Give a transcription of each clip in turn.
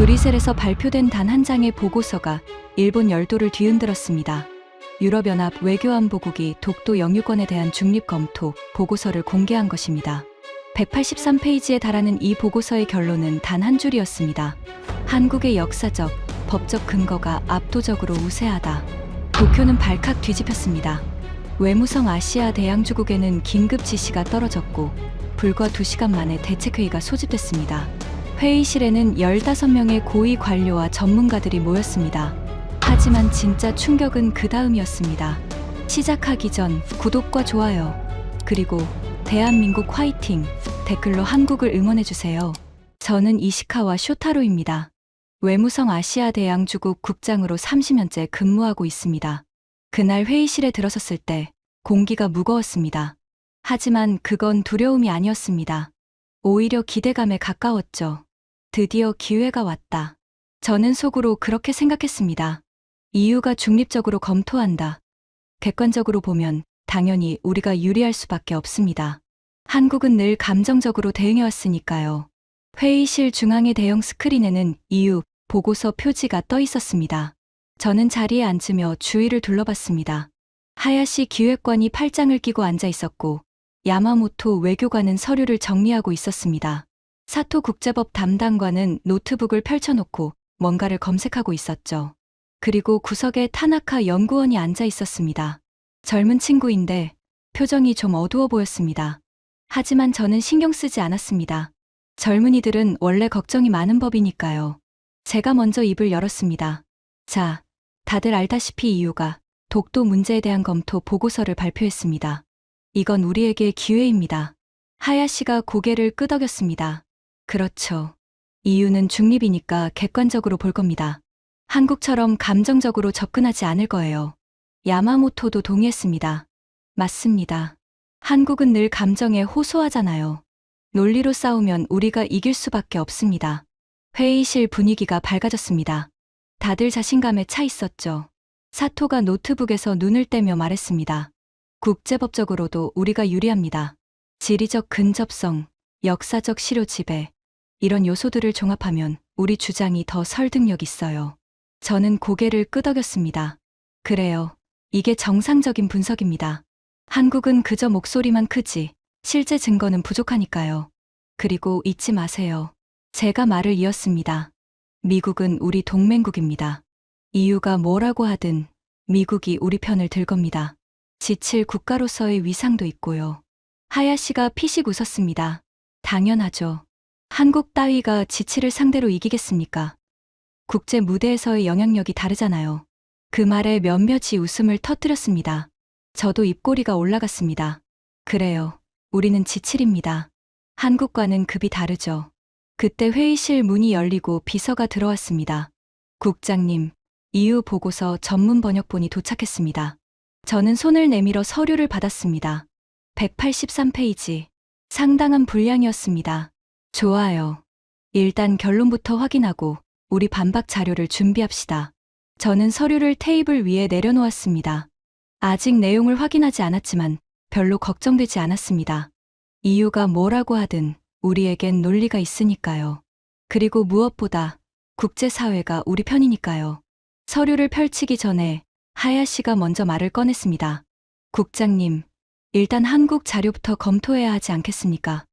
브뤼셀에서 발표된 단 한 장의 보고서가 일본 열도를 뒤흔들었습니다. 유럽연합 외교안보국이 독도 영유권에 대한 중립 검토 보고서를 공개한 것입니다. 183페이지에 달하는 이 보고서의 결론은 단 한 줄이었습니다. 한국의 역사적, 법적 근거가 압도적으로 우세하다. 도쿄는 발칵 뒤집혔습니다. 외무성 아시아 대양주국에는 긴급 지시가 떨어졌고 불과 2시간 만에 대책회의가 소집됐습니다. 회의실에는 15명의 고위 관료와 전문가들이 모였습니다. 하지만 진짜 충격은 그 다음이었습니다. 시작하기 전 구독과 좋아요, 그리고 대한민국 화이팅 댓글로 한국을 응원해주세요. 저는 이시카와 쇼타로입니다. 외무성 아시아 대양주국 국장으로 30년째 근무하고 있습니다. 그날 회의실에 들어섰을 때 공기가 무거웠습니다. 하지만 그건 두려움이 아니었습니다. 오히려 기대감에 가까웠죠. 드디어 기회가 왔다. 저는 속으로 그렇게 생각했습니다. EU가 중립적으로 검토한다. 객관적으로 보면 당연히 우리가 유리할 수밖에 없습니다. 한국은 늘 감정적으로 대응해왔으니까요. 회의실 중앙의 대형 스크린에는 EU 보고서 표지가 떠 있었습니다. 저는 자리에 앉으며 주위를 둘러봤습니다. 하야시 기획관이 팔짱을 끼고 앉아 있었고 야마모토 외교관은 서류를 정리하고 있었습니다. 사토 국제법 담당관은 노트북을 펼쳐놓고 뭔가를 검색하고 있었죠. 그리고 구석에 타나카 연구원이 앉아 있었습니다. 젊은 친구인데 표정이 좀 어두워 보였습니다. 하지만 저는 신경 쓰지 않았습니다. 젊은이들은 원래 걱정이 많은 법이니까요. 제가 먼저 입을 열었습니다. 자, 다들 알다시피 EU가 독도 문제에 대한 검토 보고서를 발표했습니다. 이건 우리에게 기회입니다. 하야시가 고개를 끄덕였습니다. 그렇죠. EU는 중립이니까 객관적으로 볼 겁니다. 한국처럼 감정적으로 접근하지 않을 거예요. 야마모토도 동의했습니다. 맞습니다. 한국은 늘 감정에 호소하잖아요. 논리로 싸우면 우리가 이길 수밖에 없습니다. 회의실 분위기가 밝아졌습니다. 다들 자신감에 차 있었죠. 사토가 노트북에서 눈을 떼며 말했습니다. 국제법적으로도 우리가 유리합니다. 지리적 근접성, 역사적 실효 지배, 이런 요소들을 종합하면 우리 주장이 더 설득력 있어요. 저는 고개를 끄덕였습니다. 그래요. 이게 정상적인 분석입니다. 한국은 그저 목소리만 크지 실제 증거는 부족하니까요. 그리고 잊지 마세요. 제가 말을 이었습니다. 미국은 우리 동맹국입니다. EU가 뭐라고 하든 미국이 우리 편을 들 겁니다. 지칠 국가로서의 위상도 있고요. 하야시가 피식 웃었습니다. 당연하죠. 한국 따위가 지치를 상대로 이기겠습니까? 국제 무대에서의 영향력이 다르잖아요. 그 말에 몇몇이 웃음을 터뜨렸습니다. 저도 입꼬리가 올라갔습니다. 그래요. 우리는 지칠입니다. 한국과는 급이 다르죠. 그때 회의실 문이 열리고 비서가 들어왔습니다. 국장님, EU 보고서 전문 번역본이 도착했습니다. 저는 손을 내밀어 서류를 받았습니다. 183페이지. 상당한 분량이었습니다. 좋아요. 일단 결론부터 확인하고 우리 반박 자료를 준비합시다. 저는 서류를 테이블 위에 내려놓았습니다. 아직 내용을 확인하지 않았지만 별로 걱정되지 않았습니다. EU가 뭐라고 하든 우리에겐 논리가 있으니까요. 그리고 무엇보다 국제사회가 우리 편이니까요. 서류를 펼치기 전에 하야시가 먼저 말을 꺼냈습니다. 국장님, 일단 한국 자료부터 검토해야 하지 않겠습니까?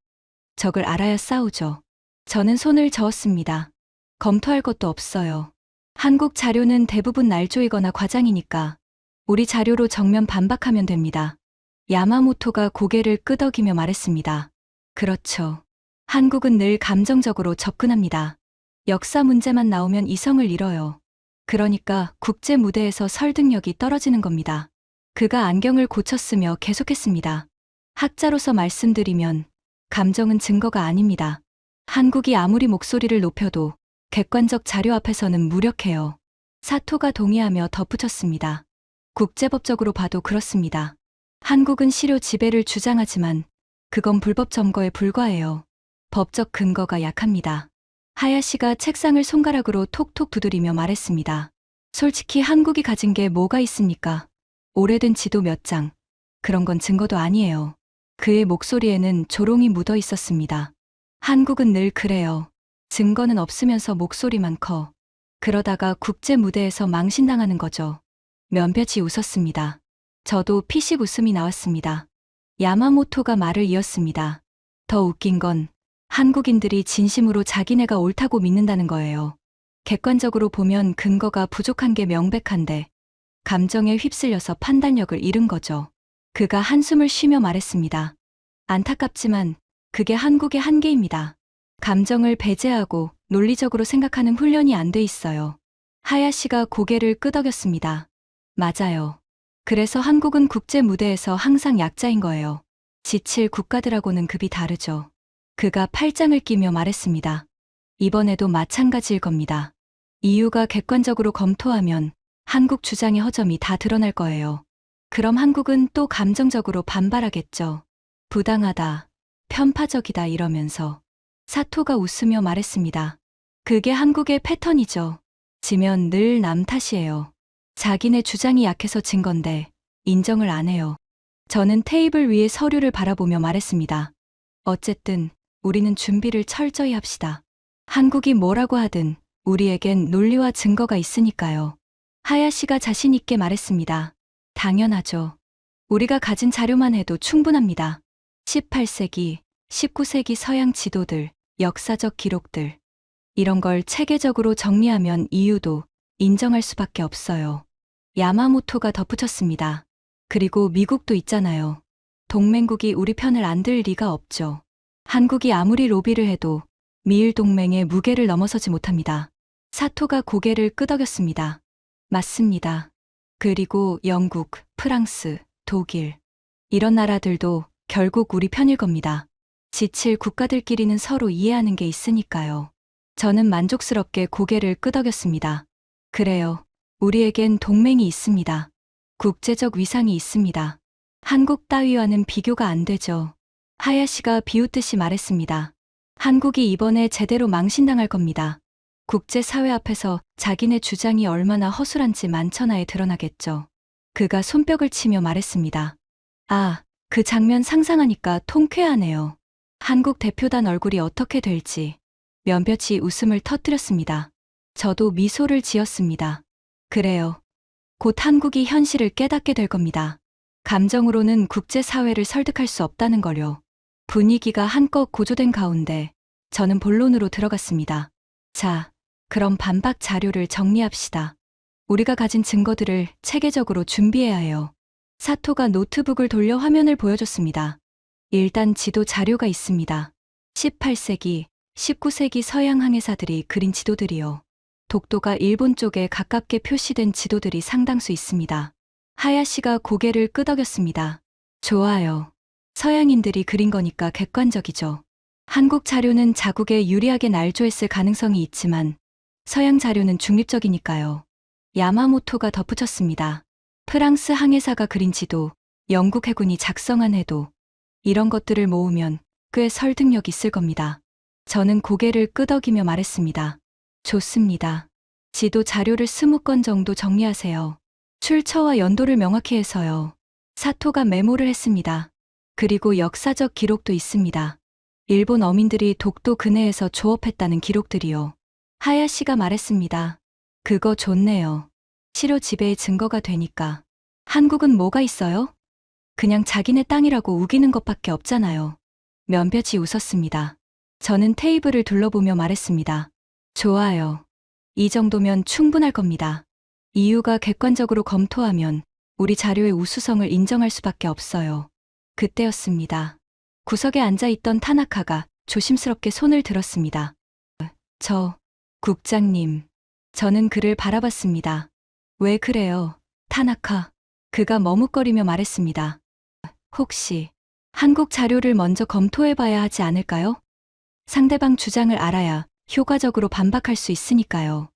적을 알아야 싸우죠. 저는 손을 저었습니다. 검토할 것도 없어요. 한국 자료는 대부분 날조이거나 과장이니까 우리 자료로 정면 반박하면 됩니다. 야마모토가 고개를 끄덕이며 말했습니다. 그렇죠. 한국은 늘 감정적으로 접근합니다. 역사 문제만 나오면 이성을 잃어요. 그러니까 국제 무대에서 설득력이 떨어지는 겁니다. 그가 안경을 고쳤으며 계속했습니다. 학자로서 말씀드리면 감정은 증거가 아닙니다. 한국이 아무리 목소리를 높여도 객관적 자료 앞에서는 무력해요. 사토가 동의하며 덧붙였습니다. 국제법적으로 봐도 그렇습니다. 한국은 실효 지배를 주장하지만 그건 불법 점거에 불과해요. 법적 근거가 약합니다. 하야시가 책상을 손가락으로 톡톡 두드리며 말했습니다. 솔직히 한국이 가진 게 뭐가 있습니까? 오래된 지도 몇 장. 그런 건 증거도 아니에요. 그의 목소리에는 조롱이 묻어 있었습니다. 한국은 늘 그래요. 증거는 없으면서 목소리만 커. 그러다가 국제 무대에서 망신당하는 거죠. 면볕이 웃었습니다. 저도 피식 웃음이 나왔습니다. 야마모토가 말을 이었습니다. 더 웃긴 건 한국인들이 진심으로 자기네가 옳다고 믿는다는 거예요. 객관적으로 보면 근거가 부족한 게 명백한데 감정에 휩쓸려서 판단력을 잃은 거죠. 그가 한숨을 쉬며 말했습니다. 안타깝지만 그게 한국의 한계입니다. 감정을 배제하고 논리적으로 생각하는 훈련이 안 돼 있어요. 하야시가 고개를 끄덕였습니다. 맞아요. 그래서 한국은 국제 무대에서 항상 약자인 거예요. 지칠 국가들하고는 급이 다르죠. 그가 팔짱을 끼며 말했습니다. 이번에도 마찬가지일 겁니다. 이유가 객관적으로 검토하면 한국 주장의 허점이 다 드러날 거예요. 그럼 한국은 또 감정적으로 반발하겠죠. 부당하다, 편파적이다 이러면서. 사토가 웃으며 말했습니다. 그게 한국의 패턴이죠. 지면 늘 남 탓이에요. 자기네 주장이 약해서 진 건데 인정을 안 해요. 저는 테이블 위에 서류를 바라보며 말했습니다. 어쨌든 우리는 준비를 철저히 합시다. 한국이 뭐라고 하든 우리에겐 논리와 증거가 있으니까요. 하야시가 자신 있게 말했습니다. 당연하죠. 우리가 가진 자료만 해도 충분합니다. 18세기, 19세기 서양 지도들, 역사적 기록들. 이런 걸 체계적으로 정리하면 이유도 인정할 수밖에 없어요. 야마모토가 덧붙였습니다. 그리고 미국도 있잖아요. 동맹국이 우리 편을 안 들 리가 없죠. 한국이 아무리 로비를 해도 미일 동맹의 무게를 넘어서지 못합니다. 사토가 고개를 끄덕였습니다. 맞습니다. 그리고 영국, 프랑스, 독일. 이런 나라들도 결국 우리 편일 겁니다. 지칠 국가들끼리는 서로 이해하는 게 있으니까요. 저는 만족스럽게 고개를 끄덕였습니다. 그래요. 우리에겐 동맹이 있습니다. 국제적 위상이 있습니다. 한국 따위와는 비교가 안 되죠. 하야시가 비웃듯이 말했습니다. 한국이 이번에 제대로 망신당할 겁니다. 국제사회 앞에서 자기네 주장이 얼마나 허술한지 만천하에 드러나겠죠. 그가 손뼉을 치며 말했습니다. 아, 그 장면 상상하니까 통쾌하네요. 한국 대표단 얼굴이 어떻게 될지. 면볕이 웃음을 터뜨렸습니다. 저도 미소를 지었습니다. 그래요. 곧 한국이 현실을 깨닫게 될 겁니다. 감정으로는 국제사회를 설득할 수 없다는 걸요. 분위기가 한껏 고조된 가운데 저는 본론으로 들어갔습니다. 자, 그럼 반박 자료를 정리합시다. 우리가 가진 증거들을 체계적으로 준비해야 해요. 사토가 노트북을 돌려 화면을 보여줬습니다. 일단 지도 자료가 있습니다. 18세기, 19세기 서양 항해사들이 그린 지도들이요. 독도가 일본 쪽에 가깝게 표시된 지도들이 상당수 있습니다. 하야시가 고개를 끄덕였습니다. 좋아요. 서양인들이 그린 거니까 객관적이죠. 한국 자료는 자국에 유리하게 날조했을 가능성이 있지만 서양 자료는 중립적이니까요. 야마모토가 덧붙였습니다. 프랑스 항해사가 그린 지도, 영국 해군이 작성한 해도 이런 것들을 모으면 꽤 설득력 있을 겁니다. 저는 고개를 끄덕이며 말했습니다. 좋습니다. 지도 자료를 20건 정도 정리하세요. 출처와 연도를 명확히 해서요. 사토가 메모를 했습니다. 그리고 역사적 기록도 있습니다. 일본 어민들이 독도 근해에서 조업했다는 기록들이요. 하야시가 말했습니다. 그거 좋네요. 실효 지배의 증거가 되니까. 한국은 뭐가 있어요? 그냥 자기네 땅이라고 우기는 것밖에 없잖아요. 면볕이 웃었습니다. 저는 테이블을 둘러보며 말했습니다. 좋아요. 이 정도면 충분할 겁니다. 이유가 객관적으로 검토하면 우리 자료의 우수성을 인정할 수밖에 없어요. 그때였습니다. 구석에 앉아있던 타나카가 조심스럽게 손을 들었습니다. 국장님. 저는 그를 바라봤습니다. 왜 그래요, 타나카? 그가 머뭇거리며 말했습니다. 혹시 한국 자료를 먼저 검토해봐야 하지 않을까요? 상대방 주장을 알아야 효과적으로 반박할 수 있으니까요.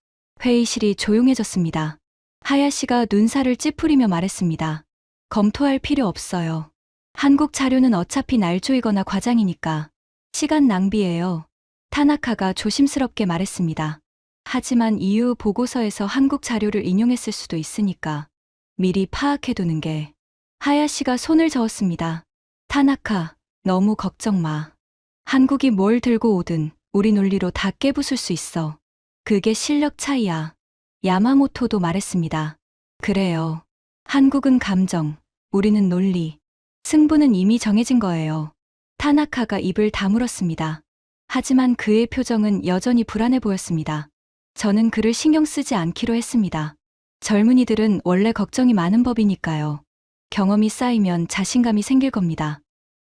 회의실이 조용해졌습니다. 하야시가 눈살을 찌푸리며 말했습니다. 검토할 필요 없어요. 한국 자료는 어차피 날조이거나 과장이니까 시간 낭비예요. 타나카가 조심스럽게 말했습니다. 하지만 이후 보고서에서 한국 자료를 인용했을 수도 있으니까 미리 파악해두는 게. 하야시가 손을 저었습니다. 타나카, 너무 걱정 마. 한국이 뭘 들고 오든 우리 논리로 다 깨부술 수 있어. 그게 실력 차이야. 야마모토도 말했습니다. 그래요. 한국은 감정, 우리는 논리. 승부는 이미 정해진 거예요. 타나카가 입을 다물었습니다. 하지만 그의 표정은 여전히 불안해 보였습니다. 저는 그를 신경 쓰지 않기로 했습니다. 젊은이들은 원래 걱정이 많은 법이니까요. 경험이 쌓이면 자신감이 생길 겁니다.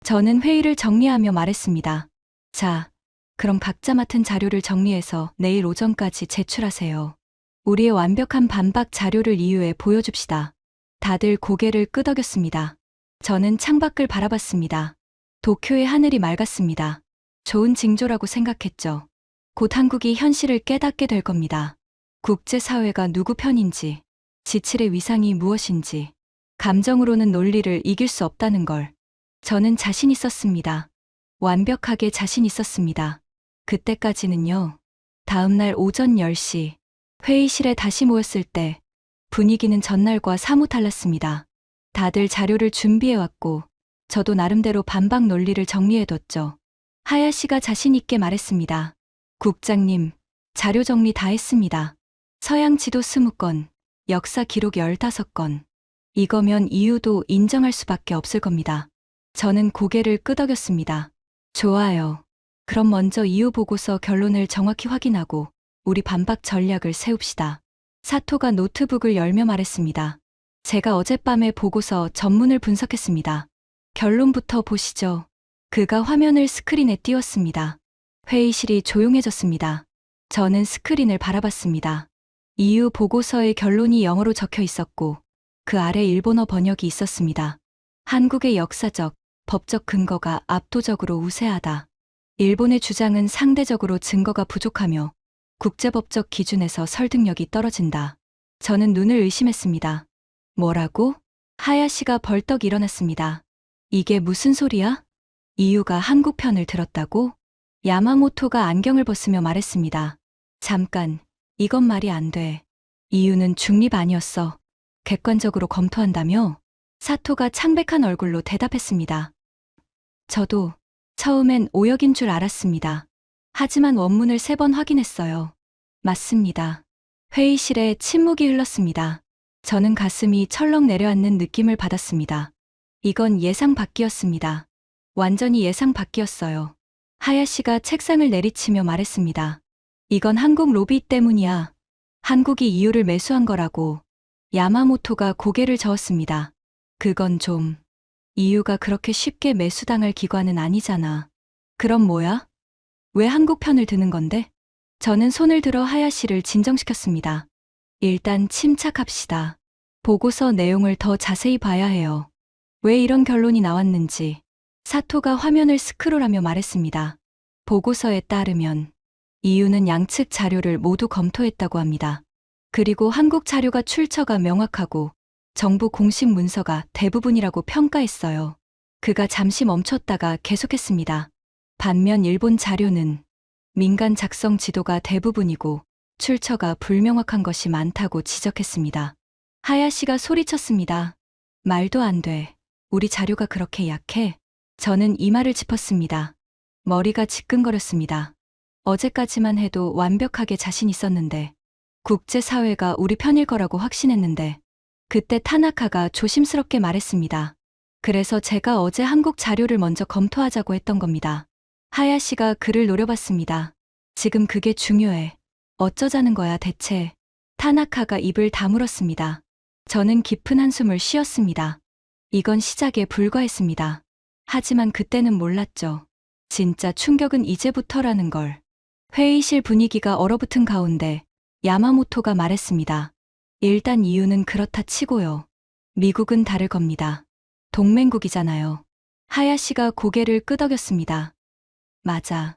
저는 회의를 정리하며 말했습니다. 자, 그럼 각자 맡은 자료를 정리해서 내일 오전까지 제출하세요. 우리의 완벽한 반박 자료를 이후에 보여줍시다. 다들 고개를 끄덕였습니다. 저는 창밖을 바라봤습니다. 도쿄의 하늘이 맑았습니다. 좋은 징조라고 생각했죠. 곧 한국이 현실을 깨닫게 될 겁니다. 국제사회가 누구 편인지, 지칠의 위상이 무엇인지, 감정으로는 논리를 이길 수 없다는 걸. 저는 자신 있었습니다. 완벽하게 자신 있었습니다. 그때까지는요. 다음 날 오전 10시, 회의실에 다시 모였을 때 분위기는 전날과 사뭇 달랐습니다. 다들 자료를 준비해왔고, 저도 나름대로 반박 논리를 정리해뒀죠. 하야시가 자신 있게 말했습니다. 국장님, 자료 정리 다 했습니다. 서양 지도 20건, 역사 기록 15건. 이거면 이유도 인정할 수밖에 없을 겁니다. 저는 고개를 끄덕였습니다. 좋아요. 그럼 먼저 이유 보고서 결론을 정확히 확인하고 우리 반박 전략을 세웁시다. 사토가 노트북을 열며 말했습니다. 제가 어젯밤에 보고서 전문을 분석했습니다. 결론부터 보시죠. 그가 화면을 스크린에 띄웠습니다. 회의실이 조용해졌습니다. 저는 스크린을 바라봤습니다. 이유 보고서의 결론이 영어로 적혀 있었고 그 아래 일본어 번역이 있었습니다. 한국의 역사적, 법적 근거가 압도적으로 우세하다. 일본의 주장은 상대적으로 증거가 부족하며 국제법적 기준에서 설득력이 떨어진다. 저는 눈을 의심했습니다. 뭐라고? 하야시가 벌떡 일어났습니다. 이게 무슨 소리야? 이유가 한국 편을 들었다고? 야마모토가 안경을 벗으며 말했습니다. 잠깐, 이건 말이 안 돼. 이유는 중립 아니었어. 객관적으로 검토한다며? 사토가 창백한 얼굴로 대답했습니다. 저도 처음엔 오역인 줄 알았습니다. 하지만 원문을 3번 확인했어요. 맞습니다. 회의실에 침묵이 흘렀습니다. 저는 가슴이 철렁 내려앉는 느낌을 받았습니다. 이건 예상 밖이었습니다. 완전히 예상 밖이었어요. 하야시가 책상을 내리치며 말했습니다. 이건 한국 로비 때문이야. 한국이 이유를 매수한 거라고. 야마모토가 고개를 저었습니다. 그건 좀. 이유가 그렇게 쉽게 매수당할 기관은 아니잖아. 그럼 뭐야? 왜 한국 편을 드는 건데? 저는 손을 들어 하야시를 진정시켰습니다. 일단 침착합시다. 보고서 내용을 더 자세히 봐야 해요. 왜 이런 결론이 나왔는지. 사토가 화면을 스크롤하며 말했습니다. 보고서에 따르면 이유는 양측 자료를 모두 검토했다고 합니다. 그리고 한국 자료가 출처가 명확하고 정부 공식 문서가 대부분이라고 평가했어요. 그가 잠시 멈췄다가 계속했습니다. 반면 일본 자료는 민간 작성 지도가 대부분이고 출처가 불명확한 것이 많다고 지적했습니다. 하야시가 소리쳤습니다. 말도 안 돼. 우리 자료가 그렇게 약해? 저는 이마를 짚었습니다. 머리가 지끈거렸습니다. 어제까지만 해도 완벽하게 자신 있었는데 국제사회가 우리 편일 거라고 확신했는데 그때 타나카가 조심스럽게 말했습니다. 그래서 제가 어제 한국 자료를 먼저 검토하자고 했던 겁니다. 하야시가 그를 노려봤습니다. 지금 그게 중요해. 어쩌자는 거야 대체. 타나카가 입을 다물었습니다. 저는 깊은 한숨을 쉬었습니다. 이건 시작에 불과했습니다. 하지만 그때는 몰랐죠. 진짜 충격은 이제부터라는 걸. 회의실 분위기가 얼어붙은 가운데 야마모토가 말했습니다. 일단 이유는 그렇다 치고요. 미국은 다를 겁니다. 동맹국이잖아요. 하야시가 고개를 끄덕였습니다. 맞아.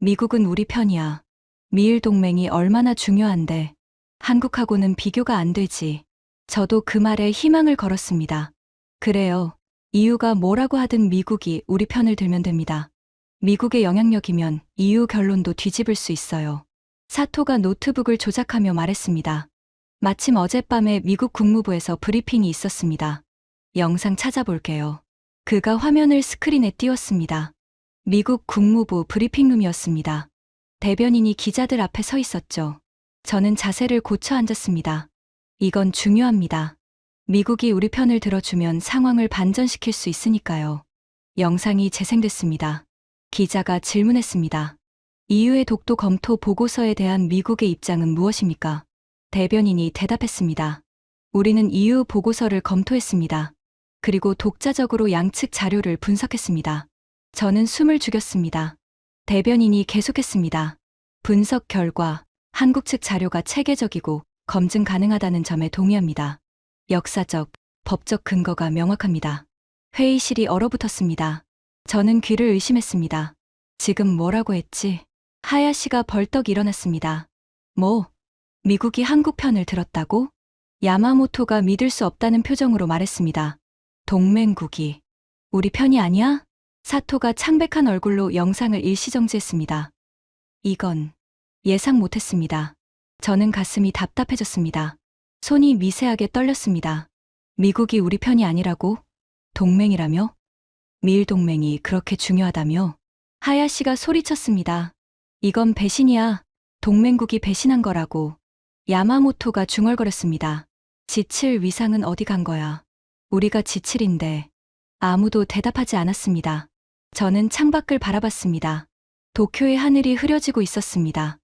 미국은 우리 편이야. 미일 동맹이 얼마나 중요한데 한국하고는 비교가 안 되지. 저도 그 말에 희망을 걸었습니다. 그래요. 이유가 뭐라고 하든 미국이 우리 편을 들면 됩니다. 미국의 영향력이면 이유 결론도 뒤집을 수 있어요. 사토가 노트북을 조작하며 말했습니다. 마침 어젯밤에 미국 국무부에서 브리핑이 있었습니다. 영상 찾아볼게요. 그가 화면을 스크린에 띄웠습니다. 미국 국무부 브리핑룸이었습니다. 대변인이 기자들 앞에 서 있었죠. 저는 자세를 고쳐 앉았습니다. 이건 중요합니다. 미국이 우리 편을 들어주면 상황을 반전시킬 수 있으니까요. 영상이 재생됐습니다. 기자가 질문했습니다. EU의 독도 검토 보고서에 대한 미국의 입장은 무엇입니까? 대변인이 대답했습니다. 우리는 EU 보고서를 검토했습니다. 그리고 독자적으로 양측 자료를 분석했습니다. 저는 숨을 죽였습니다. 대변인이 계속했습니다. 분석 결과 한국 측 자료가 체계적이고 검증 가능하다는 점에 동의합니다. 역사적, 법적 근거가 명확합니다. 회의실이 얼어붙었습니다. 저는 귀를 의심했습니다. 지금 뭐라고 했지? 하야시가 벌떡 일어났습니다. 뭐? 미국이 한국 편을 들었다고? 야마모토가 믿을 수 없다는 표정으로 말했습니다. 동맹국이 우리 편이 아니야? 사토가 창백한 얼굴로 영상을 일시정지했습니다. 이건 예상 못했습니다. 저는 가슴이 답답해졌습니다. 손이 미세하게 떨렸습니다. 미국이 우리 편이 아니라고? 동맹이라며? 미일 동맹이 그렇게 중요하다며? 하야시가 소리쳤습니다. 이건 배신이야. 동맹국이 배신한 거라고. 야마모토가 중얼거렸습니다. 지칠 위상은 어디 간 거야? 우리가 지칠인데. 아무도 대답하지 않았습니다. 저는 창밖을 바라봤습니다. 도쿄의 하늘이 흐려지고 있었습니다.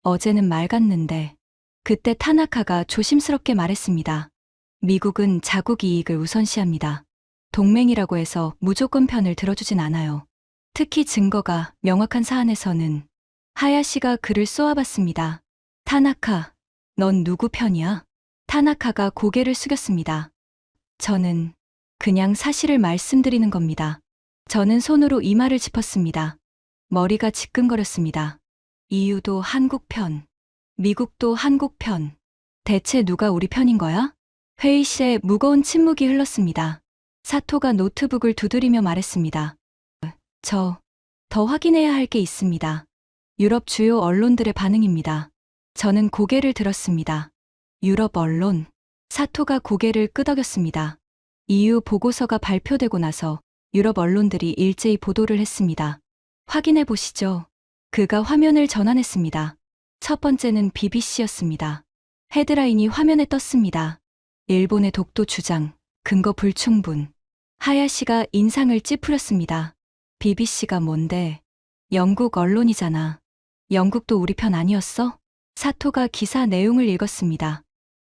어제는 맑았는데. 그때 타나카가 조심스럽게 말했습니다. 미국은 자국 이익을 우선시합니다. 동맹이라고 해서 무조건 편을 들어주진 않아요. 특히 증거가 명확한 사안에서는. 하야시가 그를 쏘아봤습니다. 타나카, 넌 누구 편이야? 타나카가 고개를 숙였습니다. 저는 그냥 사실을 말씀드리는 겁니다. 저는 손으로 이마를 짚었습니다. 머리가 지끈거렸습니다. EU도 한국 편, 미국도 한국 편. 대체 누가 우리 편인 거야? 회의실에 무거운 침묵이 흘렀습니다. 사토가 노트북을 두드리며 말했습니다. 더 확인해야 할 게 있습니다. 유럽 주요 언론들의 반응입니다. 저는 고개를 들었습니다. 유럽 언론. 사토가 고개를 끄덕였습니다. EU 보고서가 발표되고 나서 유럽 언론들이 일제히 보도를 했습니다. 확인해 보시죠. 그가 화면을 전환했습니다. 첫 번째는 BBC였습니다. 헤드라인이 화면에 떴습니다. 일본의 독도 주장, 근거 불충분. 하야시가 인상을 찌푸렸습니다. BBC가 뭔데? 영국 언론이잖아. 영국도 우리 편 아니었어? 사토가 기사 내용을 읽었습니다.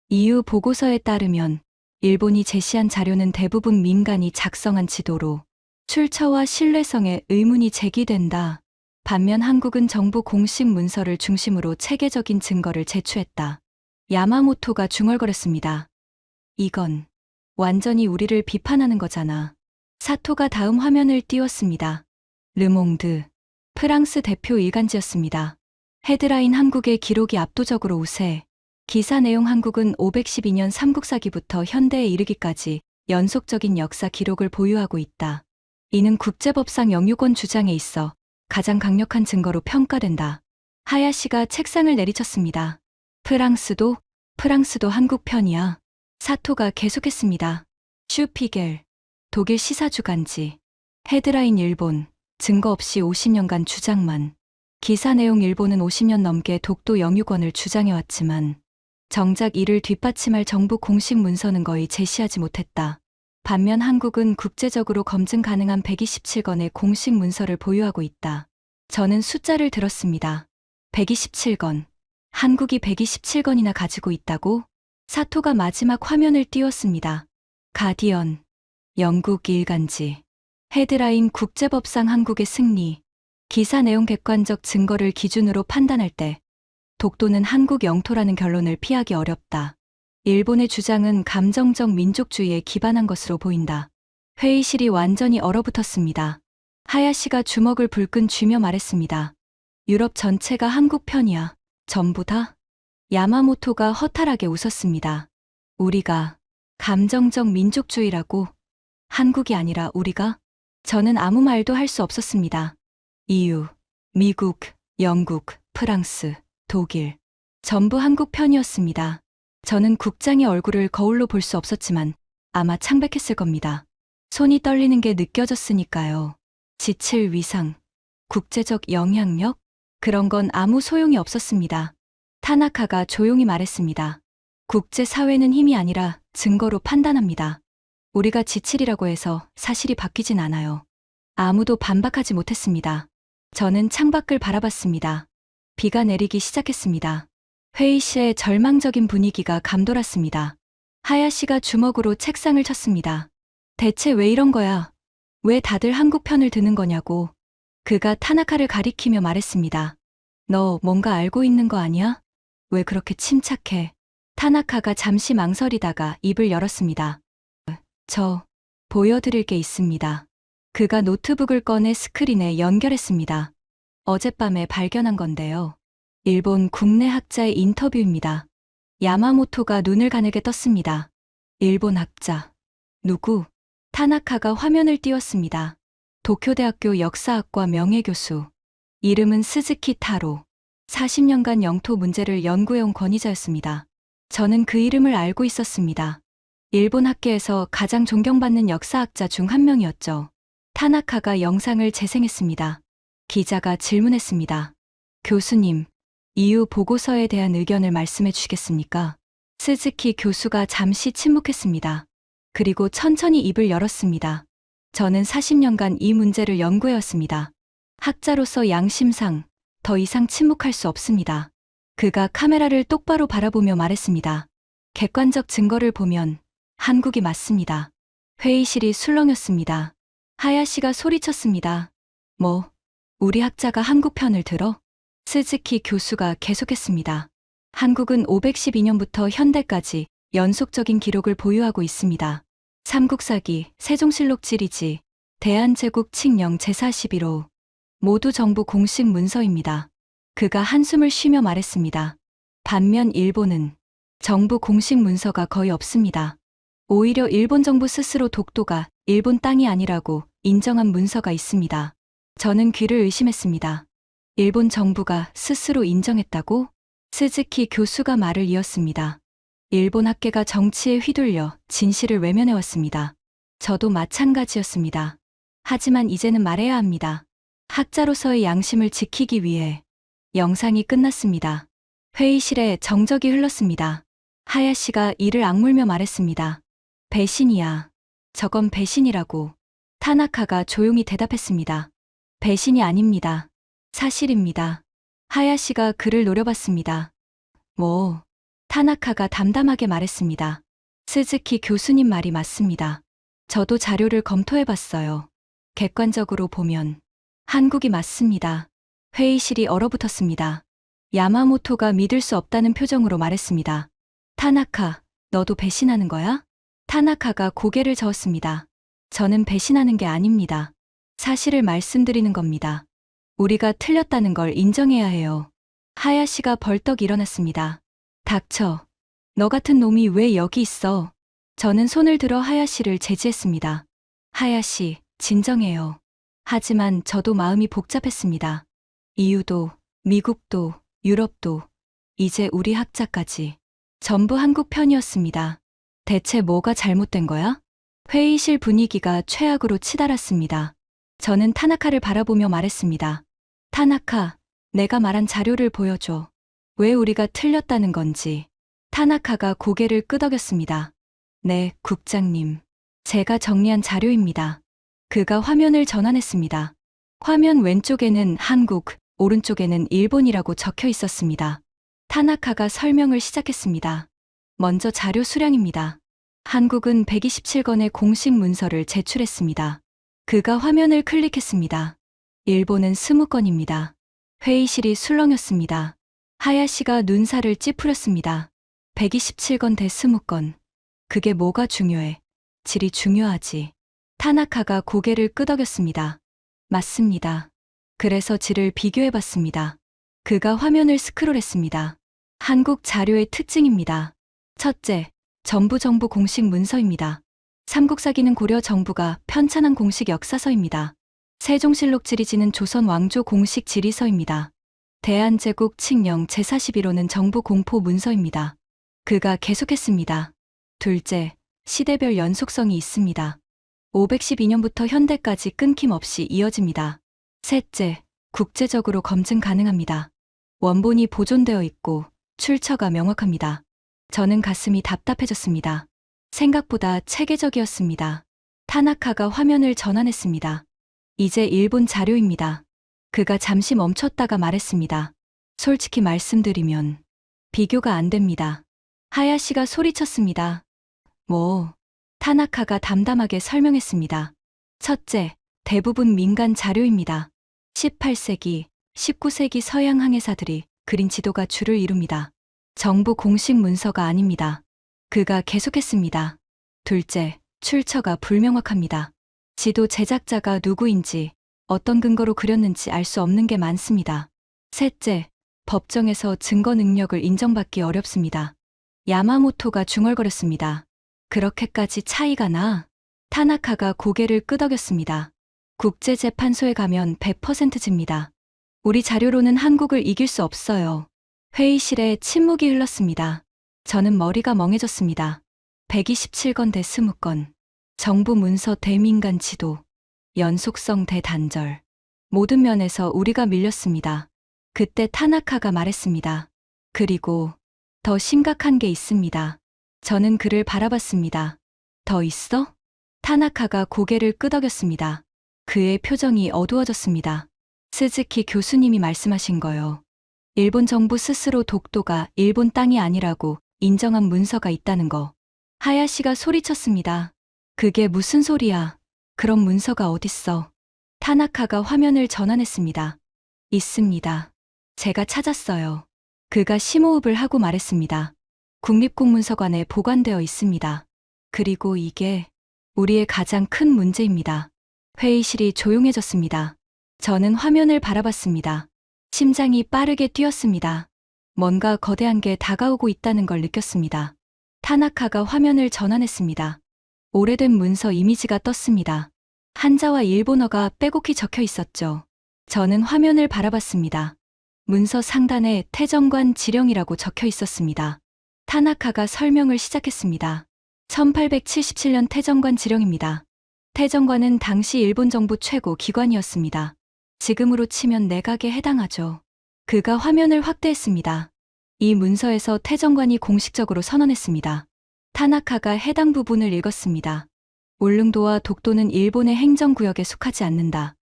EU 보고서에 따르면 일본이 제시한 자료는 대부분 민간이 작성한 지도로 출처와 신뢰성에 의문이 제기된다. 반면 한국은 정부 공식 문서를 중심으로 체계적인 증거를 제출했다. 야마모토가 중얼거렸습니다. 이건 완전히 우리를 비판하는 거잖아. 사토가 다음 화면을 띄웠습니다. 르몽드, 프랑스 대표 일간지였습니다. 헤드라인 한국의 기록이 압도적으로 우세. 기사 내용 한국은 512년 삼국사기부터 현대에 이르기까지 연속적인 역사 기록을 보유하고 있다. 이는 국제법상 영유권 주장에 있어 가장 강력한 증거로 평가된다. 하야시가 책상을 내리쳤습니다. 프랑스도 한국 편이야. 사토가 계속했습니다. 슈피겔, 독일 시사주간지. 헤드라인 일본, 증거 없이 50년간 주장만. 기사 내용 일본은 50년 넘게 독도 영유권을 주장해왔지만 정작 이를 뒷받침할 정부 공식 문서는 거의 제시하지 못했다. 반면 한국은 국제적으로 검증 가능한 127건의 공식 문서를 보유하고 있다. 저는 숫자를 들었습니다. 127건. 한국이 127건이나 가지고 있다고? 사토가 마지막 화면을 띄웠습니다. 가디언, 영국 일간지. 헤드라인 국제법상 한국의 승리. 기사 내용 객관적 증거를 기준으로 판단할 때 독도는 한국 영토라는 결론을 피하기 어렵다. 일본의 주장은 감정적 민족주의에 기반한 것으로 보인다. 회의실이 완전히 얼어붙었습니다. 하야시가 주먹을 불끈 쥐며 말했습니다. 유럽 전체가 한국 편이야. 전부 다? 야마모토가 허탈하게 웃었습니다. 우리가 감정적 민족주의라고? 한국이 아니라 우리가? 저는 아무 말도 할 수 없었습니다. EU, 미국, 영국, 프랑스, 독일. 전부 한국 편이었습니다. 저는 국장의 얼굴을 거울로 볼 수 없었지만 아마 창백했을 겁니다. 손이 떨리는 게 느껴졌으니까요. 지칠 위상, 국제적 영향력, 그런 건 아무 소용이 없었습니다. 타나카가 조용히 말했습니다. 국제사회는 힘이 아니라 증거로 판단합니다. 우리가 지칠이라고 해서 사실이 바뀌진 않아요. 아무도 반박하지 못했습니다. 저는 창밖을 바라봤습니다. 비가 내리기 시작했습니다. 회의실의 절망적인 분위기가 감돌았습니다. 하야시가 주먹으로 책상을 쳤습니다. 대체 왜 이런 거야? 왜 다들 한국 편을 드는 거냐고. 그가 타나카를 가리키며 말했습니다. 너 뭔가 알고 있는 거 아니야? 왜 그렇게 침착해? 타나카가 잠시 망설이다가 입을 열었습니다. 저, 보여드릴 게 있습니다. 그가 노트북을 꺼내 스크린에 연결했습니다. 어젯밤에 발견한 건데요. 일본 국내 학자의 인터뷰입니다. 야마모토가 눈을 가늘게 떴습니다. 일본 학자. 누구? 타나카가 화면을 띄웠습니다. 도쿄대학교 역사학과 명예교수. 이름은 스즈키 타로. 40년간 영토 문제를 연구해온 권위자였습니다. 저는 그 이름을 알고 있었습니다. 일본 학계에서 가장 존경받는 역사학자 중 한 명이었죠. 타나카가 영상을 재생했습니다. 기자가 질문했습니다. 교수님, 이후 보고서에 대한 의견을 말씀해 주시겠습니까? 스즈키 교수가 잠시 침묵했습니다. 그리고 천천히 입을 열었습니다. 저는 40년간 이 문제를 연구해왔습니다. 학자로서 양심상 더 이상 침묵할 수 없습니다. 그가 카메라를 똑바로 바라보며 말했습니다. 객관적 증거를 보면 한국이 맞습니다. 회의실이 술렁였습니다. 하야시가 소리쳤습니다. 뭐, 우리 학자가 한국 편을 들어? 스즈키 교수가 계속했습니다. 한국은 512년부터 현대까지 연속적인 기록을 보유하고 있습니다. 삼국사기, 세종실록 지리지, 대한제국 칙령 제41호. 모두 정부 공식 문서입니다. 그가 한숨을 쉬며 말했습니다. 반면 일본은 정부 공식 문서가 거의 없습니다. 오히려 일본 정부 스스로 독도가 일본 땅이 아니라고 인정한 문서가 있습니다. 저는 귀를 의심했습니다. 일본 정부가 스스로 인정했다고? 스즈키 교수가 말을 이었습니다. 일본 학계가 정치에 휘둘려 진실을 외면해왔습니다. 저도 마찬가지였습니다. 하지만 이제는 말해야 합니다. 학자로서의 양심을 지키기 위해. 영상이 끝났습니다. 회의실에 정적이 흘렀습니다. 하야시가 이를 악물며 말했습니다. 배신이야. 저건 배신이라고. 타나카가 조용히 대답했습니다. 배신이 아닙니다. 사실입니다. 하야시가 그를 노려봤습니다. 뭐, 타나카가 담담하게 말했습니다. 스즈키 교수님 말이 맞습니다. 저도 자료를 검토해봤어요. 객관적으로 보면 한국이 맞습니다. 회의실이 얼어붙었습니다. 야마모토가 믿을 수 없다는 표정으로 말했습니다. 타나카, 너도 배신하는 거야? 타나카가 고개를 저었습니다. 저는 배신하는 게 아닙니다. 사실을 말씀드리는 겁니다. 우리가 틀렸다는 걸 인정해야 해요. 하야시가 벌떡 일어났습니다. 닥쳐. 너 같은 놈이 왜 여기 있어? 저는 손을 들어 하야시를 제지했습니다. 하야시, 진정해요. 하지만 저도 마음이 복잡했습니다. 이유도, 미국도, 유럽도, 이제 우리 학자까지. 전부 한국 편이었습니다. 대체 뭐가 잘못된 거야? 회의실 분위기가 최악으로 치달았습니다. 저는 타나카를 바라보며 말했습니다. 타나카, 내가 말한 자료를 보여줘. 왜 우리가 틀렸다는 건지. 타나카가 고개를 끄덕였습니다. 네, 국장님. 제가 정리한 자료입니다. 그가 화면을 전환했습니다. 화면 왼쪽에는 한국, 오른쪽에는 일본이라고 적혀 있었습니다. 타나카가 설명을 시작했습니다. 먼저 자료 수량입니다. 한국은 127건의 공식 문서를 제출했습니다. 그가 화면을 클릭했습니다. 일본은 20건입니다. 회의실이 술렁였습니다. 하야시가 눈살을 찌푸렸습니다. 127건 대 20건. 그게 뭐가 중요해? 질이 중요하지. 타나카가 고개를 끄덕였습니다. 맞습니다. 그래서 질을 비교해봤습니다. 그가 화면을 스크롤했습니다. 한국 자료의 특징입니다. 첫째, 전부 정부 공식 문서입니다. 삼국사기는 고려 정부가 편찬한 공식 역사서입니다. 세종실록 지리지는 조선 왕조 공식 지리서입니다. 대한제국 칙령 제41호는 정부 공포 문서입니다. 그가 계속했습니다. 둘째, 시대별 연속성이 있습니다. 512년부터 현대까지 끊김없이 이어집니다. 셋째, 국제적으로 검증 가능합니다. 원본이 보존되어 있고 출처가 명확합니다. 저는 가슴이 답답해졌습니다. 생각보다 체계적이었습니다. 타나카가 화면을 전환했습니다. 이제 일본 자료입니다. 그가 잠시 멈췄다가 말했습니다. 솔직히 말씀드리면 비교가 안 됩니다. 하야시가 소리쳤습니다. 뭐, 타나카가 담담하게 설명했습니다. 첫째, 대부분 민간 자료입니다. 18세기, 19세기 서양 항해사들이 그린 지도가 주를 이룹니다. 정부 공식 문서가 아닙니다. 그가 계속했습니다. 둘째, 출처가 불명확합니다. 지도 제작자가 누구인지, 어떤 근거로 그렸는지 알 수 없는 게 많습니다. 셋째, 법정에서 증거 능력을 인정받기 어렵습니다. 야마모토가 중얼거렸습니다. 그렇게까지 차이가 나? 타나카가 고개를 끄덕였습니다. 국제재판소에 가면 100%집니다. 우리 자료로는 한국을 이길 수 없어요. 회의실에 침묵이 흘렀습니다. 저는 머리가 멍해졌습니다. 127건 대 20건, 정부 문서 대민간 지도, 연속성 대단절. 모든 면에서 우리가 밀렸습니다. 그때 타나카가 말했습니다. 그리고 더 심각한 게 있습니다. 저는 그를 바라봤습니다. 더 있어? 타나카가 고개를 끄덕였습니다. 그의 표정이 어두워졌습니다. 스즈키 교수님이 말씀하신 거요. 일본 정부 스스로 독도가 일본 땅이 아니라고 인정한 문서가 있다는 거. 하야시가 소리쳤습니다. 그게 무슨 소리야? 그런 문서가 어딨어? 타나카가 화면을 전환했습니다. 있습니다. 제가 찾았어요. 그가 심호흡을 하고 말했습니다. 국립공문서관에 보관되어 있습니다. 그리고 이게 우리의 가장 큰 문제입니다. 회의실이 조용해졌습니다. 저는 화면을 바라봤습니다. 심장이 빠르게 뛰었습니다. 뭔가 거대한 게 다가오고 있다는 걸 느꼈습니다. 타나카가 화면을 전환했습니다. 오래된 문서 이미지가 떴습니다. 한자와 일본어가 빼곡히 적혀 있었죠. 저는 화면을 바라봤습니다. 문서 상단에 태정관 지령이라고 적혀 있었습니다. 타나카가 설명을 시작했습니다. 1877년 태정관 지령입니다. 태정관은 당시 일본 정부 최고 기관이었습니다. 지금으로 치면 내각에 해당하죠. 그가 화면을 확대했습니다. 이 문서에서 태정관이 공식적으로 선언했습니다. 타나카가 해당 부분을 읽었습니다. 울릉도와 독도는 일본의 행정구역에 속하지 않는다.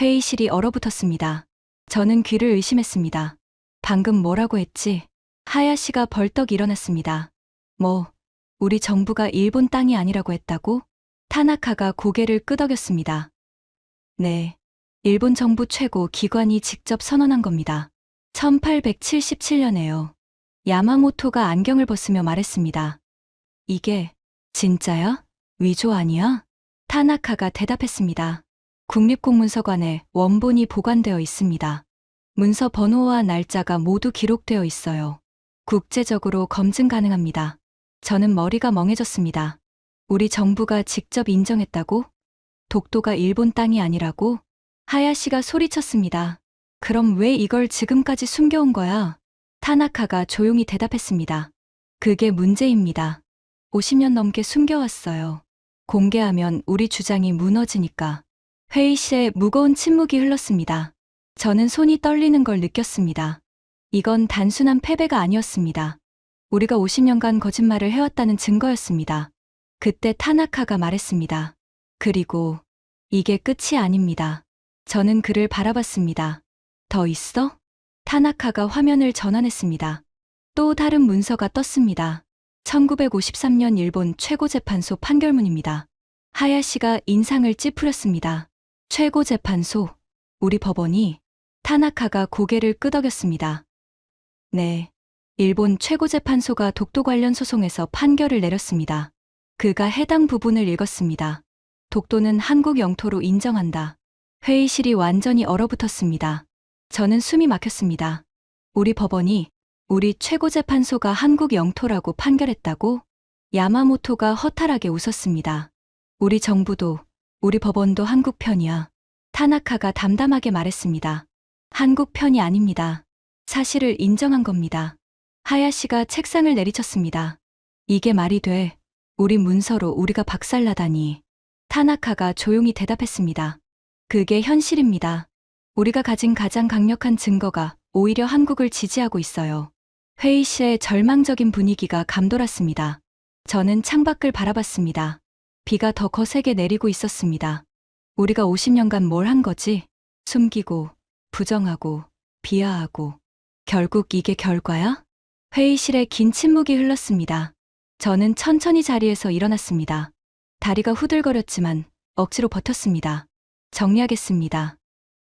회의실이 얼어붙었습니다. 저는 귀를 의심했습니다. 방금 뭐라고 했지? 하야시가 벌떡 일어났습니다. 뭐, 우리 정부가 일본 땅이 아니라고 했다고? 타나카가 고개를 끄덕였습니다. 네, 일본 정부 최고 기관이 직접 선언한 겁니다. 1877년에요. 야마모토가 안경을 벗으며 말했습니다. 이게 진짜야? 위조 아니야? 타나카가 대답했습니다. 국립공문서관에 원본이 보관되어 있습니다. 문서 번호와 날짜가 모두 기록되어 있어요. 국제적으로 검증 가능합니다. 저는 머리가 멍해졌습니다. 우리 정부가 직접 인정했다고? 독도가 일본 땅이 아니라고? 하야시가 소리쳤습니다. 그럼 왜 이걸 지금까지 숨겨온 거야? 타나카가 조용히 대답했습니다. 그게 문제입니다. 50년 넘게 숨겨왔어요. 공개하면 우리 주장이 무너지니까. 회의실에 무거운 침묵이 흘렀습니다. 저는 손이 떨리는 걸 느꼈습니다. 이건 단순한 패배가 아니었습니다. 우리가 50년간 거짓말을 해왔다는 증거였습니다. 그때 타나카가 말했습니다. 그리고 이게 끝이 아닙니다. 저는 그를 바라봤습니다. 더 있어? 타나카가 화면을 전환했습니다. 또 다른 문서가 떴습니다. 1953년 일본 최고재판소 판결문입니다. 하야시가 인상을 찌푸렸습니다. 최고재판소, 우리 법원이. 타나카가 고개를 끄덕였습니다. 네, 일본 최고재판소가 독도 관련 소송에서 판결을 내렸습니다. 그가 해당 부분을 읽었습니다. 독도는 한국 영토로 인정한다. 회의실이 완전히 얼어붙었습니다. 저는 숨이 막혔습니다. 우리 법원이, 우리 최고재판소가 한국 영토라고 판결했다고? 야마모토가 허탈하게 웃었습니다. 우리 정부도, 우리 법원도 한국 편이야. 타나카가 담담하게 말했습니다. 한국 편이 아닙니다. 사실을 인정한 겁니다. 하야시가 책상을 내리쳤습니다. 이게 말이 돼. 우리 문서로 우리가 박살나다니. 타나카가 조용히 대답했습니다. 그게 현실입니다. 우리가 가진 가장 강력한 증거가 오히려 한국을 지지하고 있어요. 회의실의 절망적인 분위기가 감돌았습니다. 저는 창밖을 바라봤습니다. 비가 더 거세게 내리고 있었습니다. 우리가 50년간 뭘 한 거지? 숨기고, 부정하고, 비하하고. 결국 이게 결과야? 회의실에 긴 침묵이 흘렀습니다. 저는 천천히 자리에서 일어났습니다. 다리가 후들거렸지만 억지로 버텼습니다. 정리하겠습니다.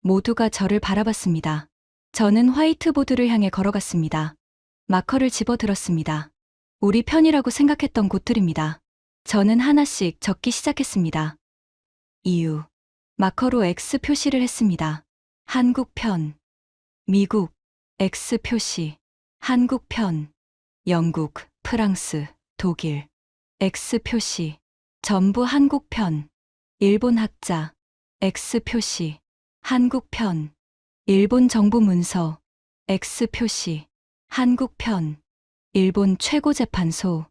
모두가 저를 바라봤습니다. 저는 화이트보드를 향해 걸어갔습니다. 마커를 집어들었습니다. 우리 편이라고 생각했던 곳들입니다. 저는 하나씩 적기 시작했습니다. 이유. 마커로 X 표시를 했습니다. 한국 편. 미국. X 표시. 한국 편. 영국, 프랑스, 독일. X 표시. 전부 한국 편. 일본 학자. X 표시. 한국 편. 일본 정부 문서. X 표시. 한국 편. 일본 최고재판소.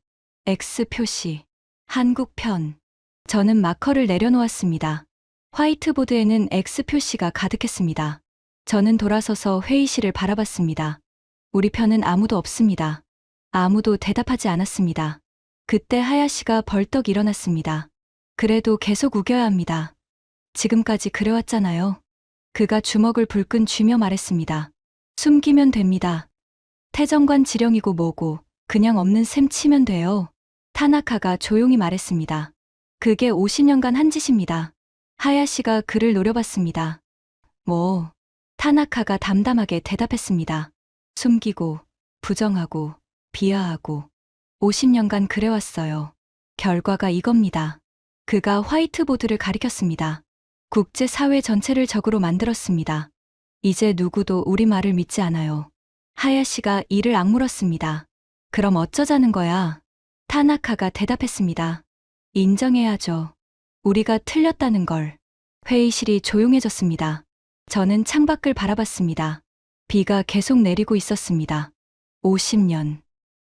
X 표시. 한국 편. 저는 마커를 내려놓았습니다. 화이트보드에는 X 표시가 가득했습니다. 저는 돌아서서 회의실을 바라봤습니다. 우리 편은 아무도 없습니다. 아무도 대답하지 않았습니다. 그때 하야시가 벌떡 일어났습니다. 그래도 계속 우겨야 합니다. 지금까지 그래왔잖아요. 그가 주먹을 불끈 쥐며 말했습니다. 숨기면 됩니다. 태정관 지령이고 뭐고 그냥 없는 셈 치면 돼요. 타나카가 조용히 말했습니다. 그게 50년간 한 짓입니다. 하야시가 그를 노려봤습니다. 뭐? 타나카가 담담하게 대답했습니다. 숨기고, 부정하고, 비하하고 50년간 그래왔어요. 결과가 이겁니다. 그가 화이트보드를 가리켰습니다. 국제사회 전체를 적으로 만들었습니다. 이제 누구도 우리 말을 믿지 않아요. 하야시가 이를 악물었습니다. 그럼 어쩌자는 거야? 타나카가 대답했습니다. 인정해야죠. 우리가 틀렸다는 걸. 회의실이 조용해졌습니다. 저는 창밖을 바라봤습니다. 비가 계속 내리고 있었습니다. 50년.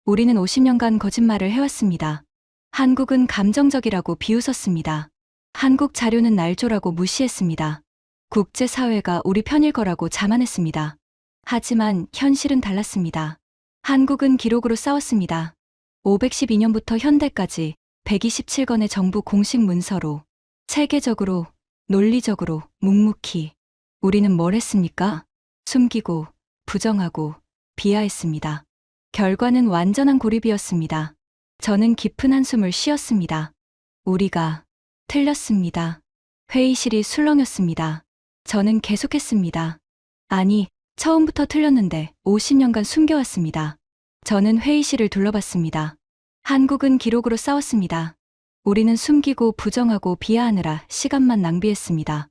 우리는 50년간 거짓말을 해왔습니다. 한국은 감정적이라고 비웃었습니다. 한국 자료는 날조라고 무시했습니다. 국제사회가 우리 편일 거라고 자만했습니다. 하지만 현실은 달랐습니다. 한국은 기록으로 싸웠습니다. 512년부터 현대까지 127건의 정부 공식 문서로, 체계적으로, 논리적으로, 묵묵히. 우리는 뭘 했습니까? 숨기고, 부정하고, 비하했습니다. 결과는 완전한 고립이었습니다. 저는 깊은 한숨을 쉬었습니다. 우리가 틀렸습니다. 회의실이 술렁였습니다. 저는 계속했습니다. 아니, 처음부터 틀렸는데 50년간 숨겨왔습니다. 저는 회의실을 둘러봤습니다. 한국은 기록으로 싸웠습니다. 우리는 숨기고 부정하고 비하하느라 시간만 낭비했습니다.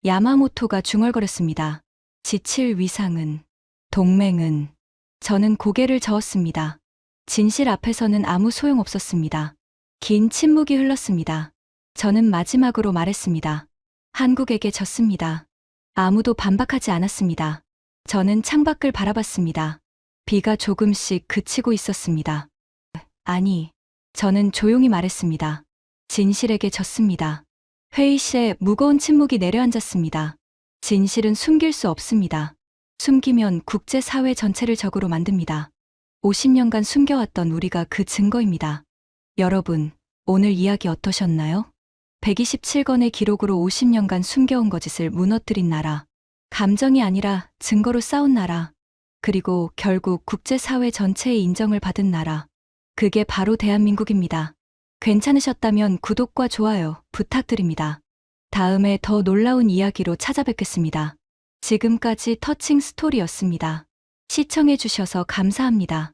야마모토가 중얼거렸습니다. 지칠 위상은, 동맹은. 저는 고개를 저었습니다. 진실 앞에서는 아무 소용없었습니다. 긴 침묵이 흘렀습니다. 저는 마지막으로 말했습니다. 한국에게 졌습니다. 아무도 반박하지 않았습니다. 저는 창밖을 바라봤습니다. 비가 조금씩 그치고 있었습니다. 아니, 저는 조용히 말했습니다. 진실에게 졌습니다. 회의실에 무거운 침묵이 내려앉았습니다. 진실은 숨길 수 없습니다. 숨기면 국제사회 전체를 적으로 만듭니다. 50년간 숨겨왔던 우리가 그 증거입니다. 여러분, 오늘 이야기 어떠셨나요? 127건의 기록으로 50년간 숨겨온 거짓을 무너뜨린 나라. 감정이 아니라 증거로 싸운 나라. 그리고 결국 국제사회 전체의 인정을 받은 나라. 그게 바로 대한민국입니다. 괜찮으셨다면 구독과 좋아요 부탁드립니다. 다음에 더 놀라운 이야기로 찾아뵙겠습니다. 지금까지 터칭 스토리였습니다. 시청해주셔서 감사합니다.